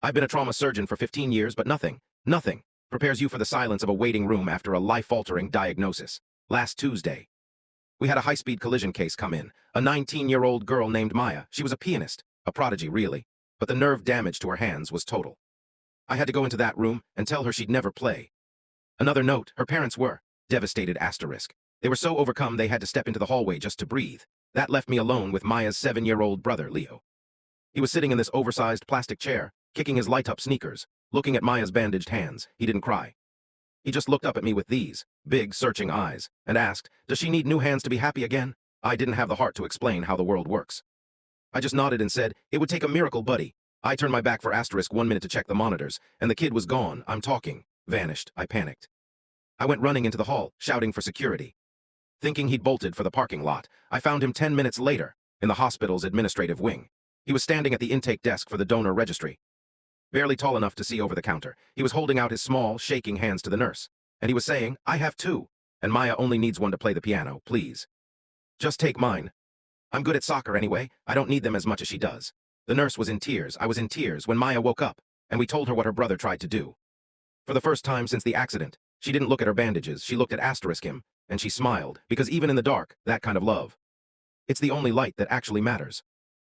I've been a trauma surgeon for 15 years, but nothing prepares you for the silence of a waiting room after a life-altering diagnosis. Last Tuesday, we had a high-speed collision case come in. A 19-year-old girl named Maya. She was a pianist, a prodigy really, but the nerve damage to her hands was total. I had to go into that room and tell her she'd never play. Another note, her parents were devastated asterisk. They were so overcome they had to step into the hallway just to breathe. That left me alone with Maya's 7-year-old brother, Leo. He was sitting in this oversized plastic chair, kicking his light-up sneakers, looking at Maya's bandaged hands. He didn't cry. He just looked up at me with these big, searching eyes and asked, "Does she need new hands to be happy again?" I didn't have the heart to explain how the world works. I just nodded and said, "It would take a miracle, buddy." I turned my back for asterisk 1 minute to check the monitors, and the kid was gone. I'm talking. Vanished. I panicked. I went running into the hall, shouting for security. Thinking he'd bolted for the parking lot, I found him 10 minutes later, in the hospital's administrative wing. He was standing at the intake desk for the donor registry. Barely tall enough to see over the counter, he was holding out his small, shaking hands to the nurse. And he was saying, "I have two, and Maya only needs one to play the piano, please. Just take mine. I'm good at soccer anyway, I don't need them as much as she does." The nurse was in tears. I was in tears when Maya woke up, and we told her what her brother tried to do. For the first time since the accident, she didn't look at her bandages, she looked at asterisk him, and she smiled, because even in the dark, that kind of love. It's the only light that actually matters.